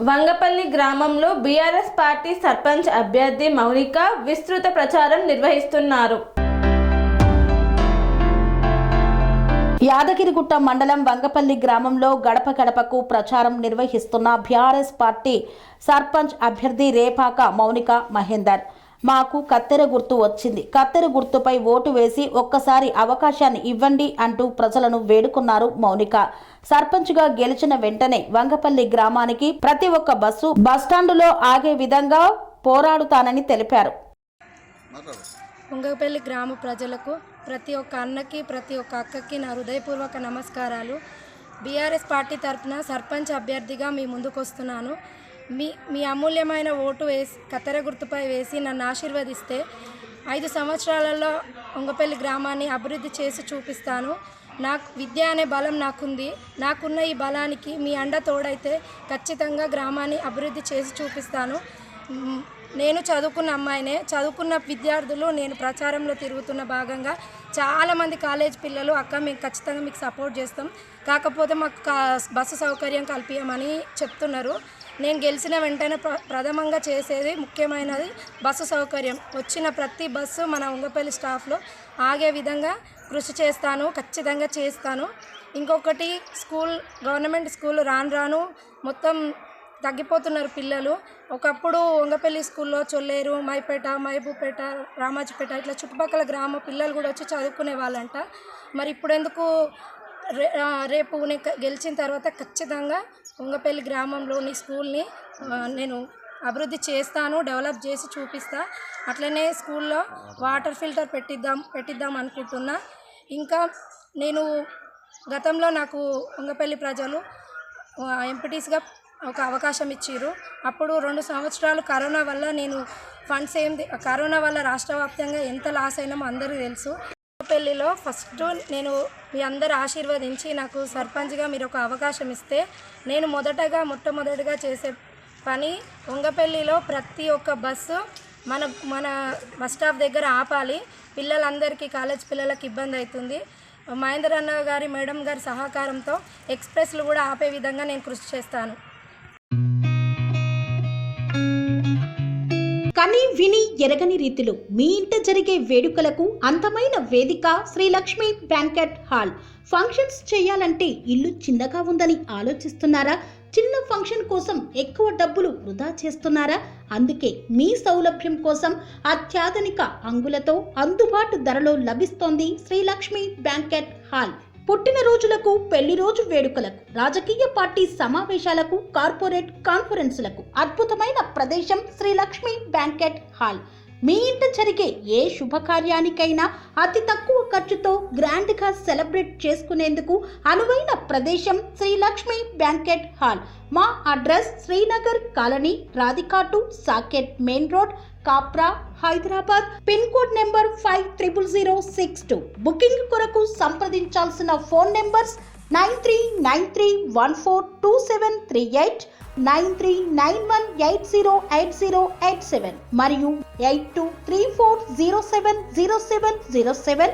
వంగపల్లి గ్రామంలో BRS party sarpanch అభ్యర్థి మౌనిక విస్తృత ప్రచారం నిర్వహిస్తున్నారు. యాదగిరిగుట్ట మండలం వంగపల్లి గ్రామంలో గడప గడపకు ప్రచారం నిర్వహిస్తున్న బీఆర్ఎస్ పార్టీ సర్పంచ్ అభ్యర్థి రేపాక మౌనిక మహేందర్. మాకు కత్తెర గుర్తు వచ్చింది, కత్తెర గుర్తుపై ఓటు వేసి ఒక్కసారి అవకాశాన్ని ఇవ్వండి అంటూ ప్రజలను వేడుకున్నారు మౌనిక. సర్పంచ్గా గెలిచిన వెంటనే వంగపల్లి గ్రామానికి ప్రతి ఒక్క బస్సు బస్టాండులో ఆగే విధంగా పోరాడుతానని తెలిపారు. వంగపల్లి గ్రామ ప్రజలకు, ప్రతి ఒక్క అన్నకి, ప్రతి ఒక్క అక్కకి నా హృదయపూర్వక నమస్కారాలు. బీఆర్ఎస్ పార్టీ తరఫున సర్పంచ్ అభ్యర్థిగా మీ ముందుకు వస్తున్నాను. మీ అమూల్యమైన ఓటు వేసి కత్తెర గుర్తుపై వేసి నన్ను ఆశీర్వదిస్తే 5 సంవత్సరాలలో వంగపల్లి గ్రామాన్ని అభివృద్ధి చేసి చూపిస్తాను. నాకు విద్య అనే బలం నాకుంది. నాకున్న ఈ బలానికి మీ అండ తోడైతే ఖచ్చితంగా గ్రామాన్ని అభివృద్ధి చేసి చూపిస్తాను. నేను చదువుకున్న అమ్మాయినే, చదువుకున్న విద్యార్థులు నేను ప్రచారంలో తిరుగుతున్న భాగంగా చాలామంది కాలేజ్ పిల్లలు అక్క మేము ఖచ్చితంగా మీకు సపోర్ట్ చేస్తాం, కాకపోతే మాకు బస్సు సౌకర్యం కల్పించమని చెప్తున్నారు. నేను గెలిచిన వెంటనే ప్రథమంగా చేసేది ముఖ్యమైనది బస్సు సౌకర్యం. వచ్చిన ప్రతి బస్సు మన వంగపల్లి స్టాఫ్లో ఆగే విధంగా కృషి చేస్తాను, ఖచ్చితంగా చేస్తాను. ఇంకొకటి గవర్నమెంట్ స్కూల్ రాను మొత్తం తగ్గిపోతున్నారు పిల్లలు. ఒకప్పుడు వంగపల్లి స్కూల్లో చొల్లేరు, మైపేట, మహబూపేట, రామాజీపేట ఇట్లా చుట్టుపక్కల గ్రామ పిల్లలు కూడా వచ్చి చదువుకునే వాళ్ళంట. మరి ఇప్పుడు ఎందుకు రేపు నేను గెలిచిన తర్వాత ఖచ్చితంగా వంగపల్లి గ్రామంలోని స్కూల్ని నేను అభివృద్ధి చేస్తాను, డెవలప్ చేసి చూపిస్తా. అట్లనే స్కూల్లో వాటర్ ఫిల్టర్ పెట్టిద్దాం అనుకుంటున్నా. ఇంకా నేను గతంలో నాకు వంగపల్లి ప్రజలు ఎంపీటీస్గా ఒక అవకాశం ఇచ్చారు. అప్పుడు 2 సంవత్సరాలు కరోనా వల్ల నేను ఫండ్స్ కరోనా వల్ల రాష్ట్ర వ్యాప్తంగా ఎంత లాస్ అయినామో అందరికీ తెలుసు. వంగపల్లిలో ఫస్ట్ నేను మీ అందరు ఆశీర్వదించి నాకు సర్పంచ్గా మీరు ఒక అవకాశం ఇస్తే నేను మొట్టమొదటిగా చేసే పని వంగపల్లిలో ప్రతి ఒక్క బస్సు మన బస్ స్టాప్ దగ్గర ఆపాలి. పిల్లలందరికీ, కాలేజ్ పిల్లలకి ఇబ్బంది అవుతుంది. మహేందర్ అన్న గారి, మేడం గారి సహకారంతో ఎక్స్ప్రెస్లు కూడా ఆపే విధంగా నేను కృషి చేస్తాను. కని విని ఎరగని రీతిలో మీ ఇంట జరిగే వేడుకలకు అందమైన వేదిక Sri Lakshmi banquet hall. Functions చేయాలంటే ఇల్లు చిన్నగా ఉందని ఆలోచిస్తున్నారా? చిన్న ఫంక్షన్ కోసం ఎక్కువ డబ్బులు వృధా చేస్తున్నారా? అందుకే మీ సౌలభ్యం కోసం అత్యాధునిక అంగులతో అందుబాటు ధరలో లభిస్తోంది శ్రీ లక్ష్మీ బ్యాంకెట్ హాల్. పుట్టినరోజులకు, పెళ్లి రోజు వేడుకలకు, రాజకీయ పార్టీ సమావేశాలకు, కార్పొరేట్ కాన్ఫరెన్సులకు అద్భుతమైన ప్రదేశం శ్రీ లక్ష్మీ బ్యాంకెట్ హాల్. మీ ఇంట జరిగే ఏ శుభకార్యానికైనా అతి తక్కువ ఖర్చుతో గ్రాండ్గా సెలబ్రేట్ చేసుకునేందుకు అనువైన ప్రదేశం శ్రీ లక్ష్మీ బ్యాంకెట్ హాల్. మా అడ్రస్ శ్రీనగర్ కాలనీ, రాధికాటు, Saket main road, Kapra, Hyderabad. Pin code number 500062. Booking కొరకు సంప్రదించాల్సిన ఫోన్ నెంబర్స్ 9393142738, 9391808087 మరియు 8234070707.